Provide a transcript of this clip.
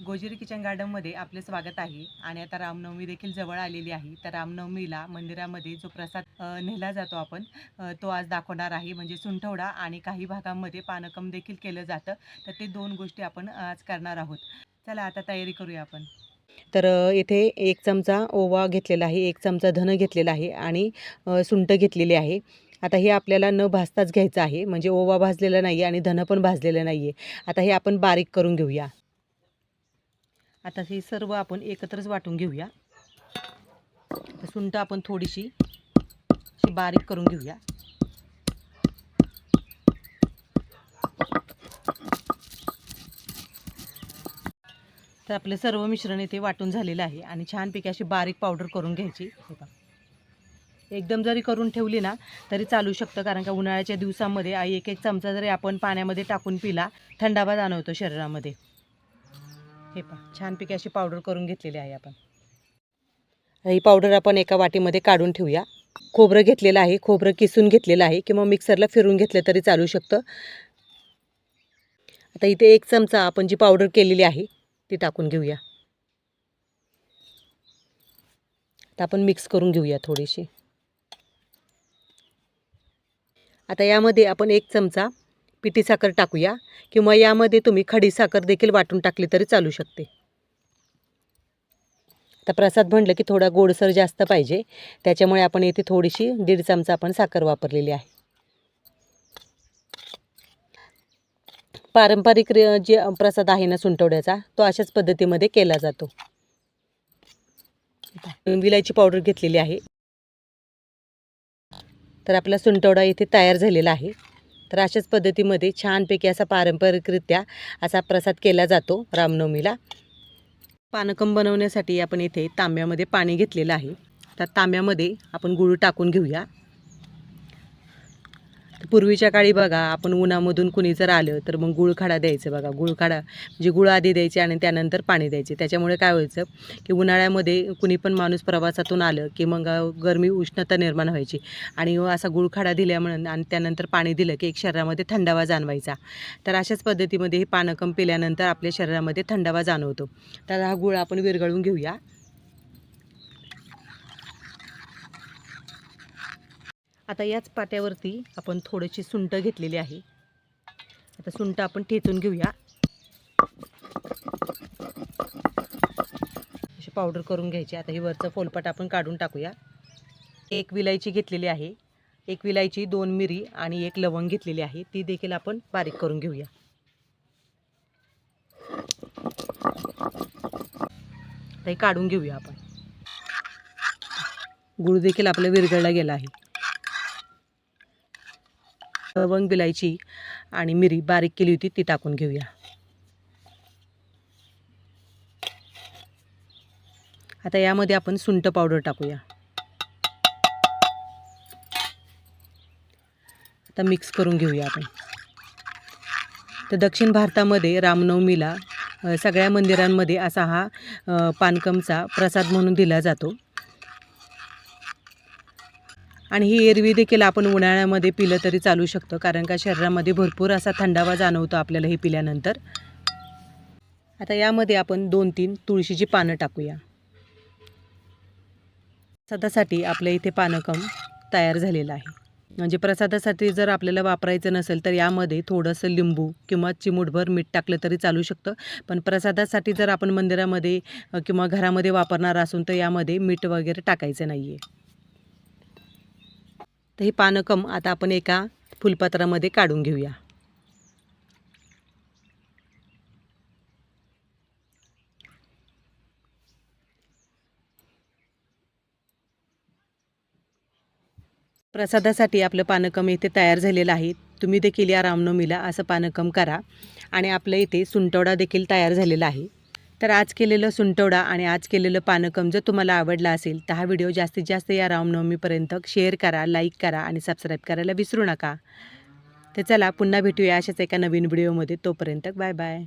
गोजिरी kitchen गार्डनमध्ये आपले स्वागत आहे आणि आता रामनवमी देखील जवळ आलेली आहे. तर रामनवमीला मंदिरामध्ये जो प्रसाद नेला जातो आपण तो आज दाखवणार आहे. म्हणजे सुंठवडा आणि काही भागांमध्ये पानकम देखील केलं जातं. तर ते दोन गोष्टी आपण आज करणार आहोत. चला आता तयारी करूया आपण. तर इथे 1 चमचा ओवा घेतलेला आहे, 1 चमचा धनं घेतलेला आहे आणि सुंठ घेतलेली आहे. आता हे आपल्याला न भाजताच घ्यायचं आहे. म्हणजे ओवा भाजलेला नाही आणि धनं पण भाजलेलं नाही आहे. आता हे आपण बारीक करून घेऊया. आता हे सर्व आपण एकत्रच वाटून घेऊया. सुंठ आपण थोडीशी अशी बारीक करून घेऊया. तर आपले सर्व मिश्रण इथे वाटून झालेलं आहे आणि छानपैकी अशी बारीक पावडर करून घ्यायची. एकदम जरी करून ठेवली ना तरी चालू शकतं, कारण का उन्हाळ्याच्या दिवसांमध्ये एक एक चमचा जरी आपण पाण्यामध्ये टाकून पिला थंडावा जाणवतो शरीरामध्ये. हे पहा छानपैकी अशी पावडर करून घेतलेली आहे आपण. ही पावडर आपण एका वाटीमध्ये काढून ठेवूया. खोबरं घेतलेलं आहे, खोबरं किसून घेतलेलं आहे किंवा मिक्सरला फिरून घेतलं तरी चालू शकतं. आता इथे 1 चमचा आपण जी पावडर केलेली आहे ती टाकून घेऊया. आता आपण मिक्स करून घेऊया थोडीशी. आता यामध्ये आपण 1 चमचा पिठी साखर टाकूया किंवा यामध्ये तुम्ही खडी साखर देखील वाटून टाकली तरी चालू शकते. आता प्रसाद म्हटलं की थोडा गोडसर जास्त पाहिजे, त्याच्यामुळे आपण इथे थोडीशी 1.5 चमचा आपण साखर वापरलेली आहे. पारंपरिक जे प्रसाद आहे ना सुंठवड्याचा तो अशाच पद्धतीमध्ये केला जातो. विलायची पावडर घेतलेली आहे. तर आपला सुंठवडा इथे तयार झालेला आहे. तर अशाच पद्धतीमध्ये छानपैकी असा पारंपरिकरित्या असा प्रसाद केला जातो रामनवमीला. पानकम बनवण्यासाठी आपण इथे तांब्यामध्ये पाणी घेतलेलं आहे. तर तांब्यामध्ये आपण गूळ टाकून घेऊया. पूर्वीच्या काळी बघा आपण उन्हामधून कुणी जर आलं तर मग गुळखाडा द्यायचं बघा. गुळखाडा म्हणजे गुळ आधी द्यायचे आणि त्यानंतर पाणी द्यायचे. त्याच्यामुळे काय व्हायचं की उन्हाळ्यामध्ये कुणी पण माणूस प्रवासातून आलं की मग गरमी उष्णता निर्माण व्हायची आणि असा गुळखाडा दिल्यामुळे आणि त्यानंतर पाणी दिलं की एक शरीरामध्ये थंडावा जाणवायचा. तर अशाच पद्धतीमध्ये हे पानकम पिल्यानंतर आपल्या शरीरामध्ये थंडावा जाणवतो. तर हा गुळ आपण विरघळून घेऊया. आता याच पाट्यावरती आपण थोडीशी सुंठ घेतलेली आहे. आता सुंठ आपण ठेचून घेऊया. अशी पावडर करून घ्यायची. आता ही वरचं फोलपट आपण काढून टाकूया. 1 विलायची घेतलेली आहे, 1 विलायची, 2 मिरी आणि 1 लवंग घेतलेली आहे. ती देखील आपण बारीक करून घेऊया. आता हे काढून घेऊया आपण. गूळ देखील आपला विरघळला गेला आहे. लवंग, विलायची आणि मिरी बारीक केली होती ती टाकून घेऊया. आता यामध्ये आपण सुंठ पावडर टाकूया. आता मिक्स करून घेऊया आपण. तर दक्षिण भारतामध्ये रामनवमीला सगळ्या मंदिरांमध्ये असा हा पानकमचा प्रसाद म्हणून दिला जातो. आणि ही एरवी देखील आपण उन्हाळ्यामध्ये पिलं तरी चालू शकतं, कारण का शरीरामध्ये भरपूर असा थंडावा जाणवतो आपल्याला हे पिल्यानंतर. आता यामध्ये आपण 2-3 तुळशीची पानं टाकूया. प्रसादासाठी आपल्या इथे पानकम तयार झालेलं आहे. म्हणजे प्रसादासाठी जर आपल्याला वापरायचं नसेल तर यामध्ये थोडंसं लिंबू किंवा चिमूटभर मीठ टाकलं तरी चालू शकतं. पण प्रसादासाठी जर आपण मंदिरामध्ये किंवा घरामध्ये वापरणार असून तर यामध्ये मीठ वगैरे टाकायचं नाही आहे. तर हे पानकम आता आपण एका फुलपात्रामध्ये काढून घेऊया. प्रसादासाठी आपलं पानकम इथे तयार झालेलं आहे. तुम्ही देखील या रामनवमीला असं पानकम करा. आणि आपलं इथे सुंठवडा देखील तयार झालेला आहे. तर आज केलेलं सुंठवडा आणि आज केलेलं पानकम जर तुम्हाला आवडला असेल तर हा व्हिडिओ जास्तीत जास्त या रामनवमीपर्यंत शेअर करा, लाईक करा आणि सबस्क्राईब करायला विसरू नका. तर चला पुन्हा भेटूया अशाच एका नवीन व्हिडिओमध्ये. तोपर्यंत बाय बाय.